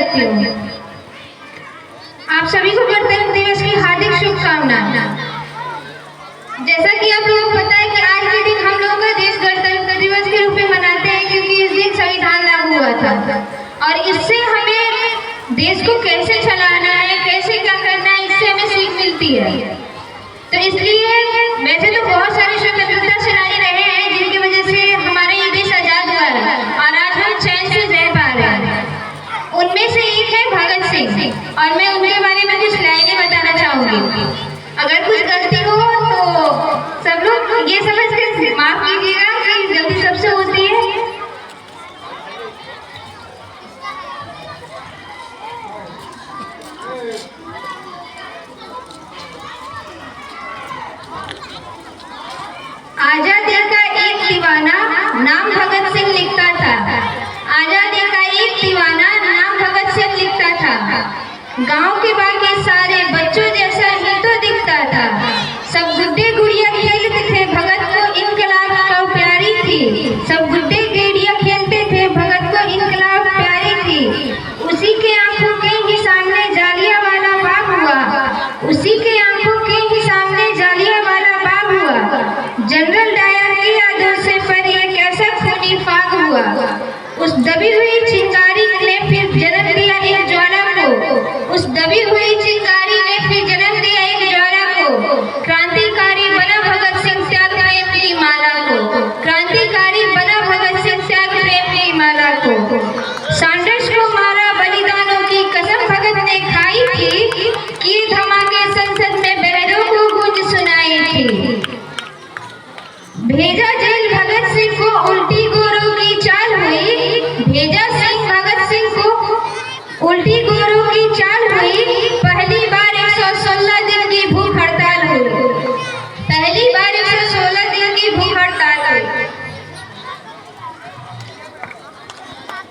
करती हूँ। आप सभी को गणतंत्र दिवस की हार्दिक शुभकामनाएं। जैसा कि आप लोगों को पता है कि आज के दिन हम लोगों का देश गणतंत्र दिवस के रूप में मनाते हैं, क्योंकि इस दिन संविधान लागू हुआ था और इससे हमें देश को कैसे चलाना है, कैसे क्या करना है, इससे हमें सीख मिलती है। तो इसलिए वैसे तो बहुत सारे स्वतंत्रता सेनानी रहे हैं जिनकी वजह से हमारा ये देश आजाद हुआ है और आज हम चैन से रह पा रहे हैं। उनमें से एक है भगत सिंह और मैं उनके बारे में कुछ लाइनें बताना चाहूंगी। अगर कुछ गलती हो तो सब लोग ये समझ कर माफ कीजिएगा कि गलती सबसे होती है। आजादी का एक दीवाना नाम भगत सिंह लिखता था। आजादी का एक दीवाना नाम भगत सिंह लिखता था। गांव के बाकी सारे बच्चों जैसा ही तो दिखता था। सब गुड्डे गुड़िया खेलते थे, भगत को इनकलाब का प्यारी थी। सब गुड्डे गुड़िया खेलते थे, भगत को इनकलाब प्यारी थी। उसी के आंखों के ही सामने जालियांवाला बाग हुआ। उसी के आंखों के ही सामने जालियांवाला बाग हुआ। जनरल डायर की यादों से पर यह कैसा खूनी फाग हुआ। उस दबी हुई चिंगारी ने फिर जन्म दिया एक ज्वाला को। उस दबी हुई चिंगारी ने फिर जन्म दिया एक ज्वाला को। क्रांतिकारी बना भगत सिंह त्याग प्रेम की माला को। क्रांतिकारी बना भगत सिंह त्याग प्रेम की माला को। सांडर्स को मारा बलिदानों की कसम भगत ने खाई थी। की धमाके संसद में बैरों को गूंज सुनाई थी। भेजा जेल भगत सिंह को उल्टी गोरों की चाल हुई। भेजा सिंह भगत सिंह को उल्टी गोरों की चाल हुई। पहली बार 116 दिन की भूख हड़ताल हुई। पहली बार 116 दिन की भूख हड़ताल हुई।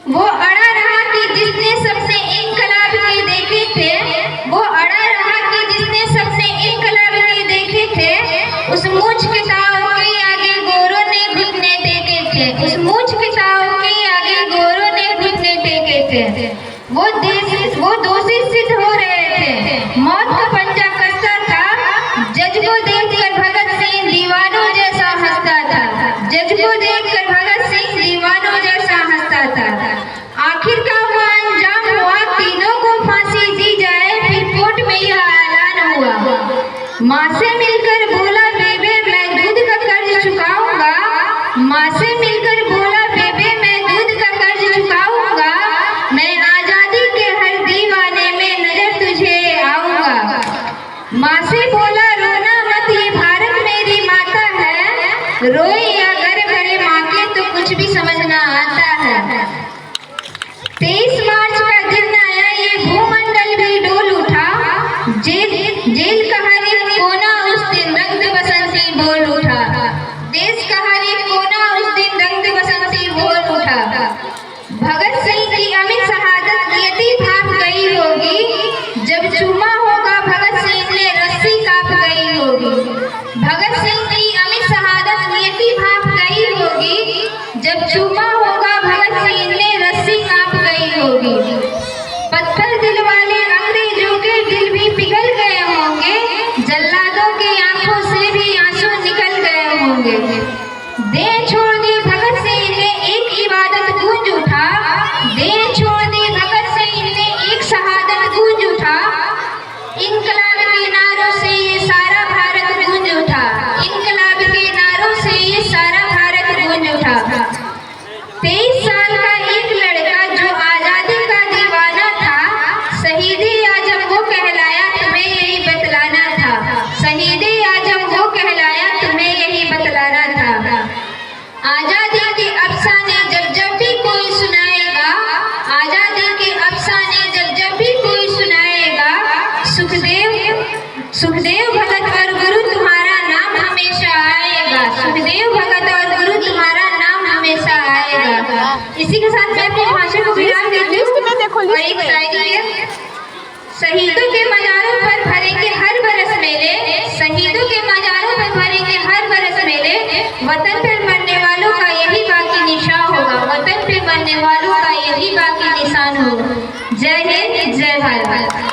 वो अड़ा रहा कि जिसने सबसे इनकलाब के देखे थे। वो अड़ा रहा कि जिसने सबसे इनकलाब के देखे थे। उस मूंछ के ताव के आगे गोरों ने घुटने टेके थे। उस मूंछ के ताव के आगे गोरों ने घुटने टेके थे। वो दोषी सिद्ध हो रहे थे। मौत का पंजा कसता था। जज को देखकर भगत सिंह दीवानों जैसा हंसता था। जज को देखकर भगत सिंह दीवानों जैसा हंसता था। आखिर का वो अंजाम हुआ, तीनों को फांसी दी जाए। फिर कोर्ट में यह ऐलान हुआ। माँ से मिलकर बोला बेबे मैं दूध का कर्ज चुकाऊंगा। माँ से मिलकर बोला बेबे मैं दूध का कर्ज चुकाऊंगा। मैं आजादी के हर दीवाने में नजर तुझे आऊंगा। माँ से बोला रोना मत, ये भारत मेरी माता है। रोए या घर भरे माँ के तो कुछ भी समझना आता है। 23 मार्च का दिन आया, ये भूमंडल भी डोल उठा। जेल का हर एक कोना उस दिन रंग बसंती बोल उठा। देश का हर एक कोना उस दिन रंग बसंती बोल उठा। भगत सिंह की अमित शहादत नियति भाप गई होगी। जब चूमा होगा भगत सिंह ने रस्सी कांप गई होगी। भगत सिंह की अमित शहादत नियति भाप गई होगी। जब चूमा होगा भगत सिंह ने रस्सी कांप गई होगी। पत्थर दिल वाले अंग्रेजों के दिल भी पिघल गए होंगे। जल्लादों की आंखों से भी आंसू निकल गए होंगे। दे छोड़ दी भगत सिंह ने एक इबादत गूंज उठा। दे छोड़ दी भगत सिंह ने एक शहादत गूंज उठा। इनकलाब के नारों से ये सारा भारत गूंज उठा। इनकलाब के नारों से ये सारा भारत गूंज उठा। 23 साल का एक लड़का जो आजादी का दीवाना था। शहीदे आजम वो कहलाया, तुम्हें यही बतलाना था। शहीदे आजम वो कहलाया, तुम्हें यही बतलाना था। आजादी के अफसाने जब जब भी कोई सुनाएगा। आजादी के अफसाने जब जब भी कोई सुनाएगा। सुखदेव भगत और गुरु तुम्हारा नाम हमेशा आएगा। सुखदेव भगत और गुरु तुम्हारा नाम हमेशा आएगा। इसी के साथ मैं अपने भाषण को विराम देती हूँ और एक शायरी है। शहीदों के मजारों पर भरेंगे हर बरस मेले। शहीदों के मजारों पर भरेंगे हर बरस मेले। वतन पर मरने वालों वालों का यही बाकी निशान होगा, वतन पे मरने वालों का यही बाकी निशान होगा। जय हिंद, जय भारत।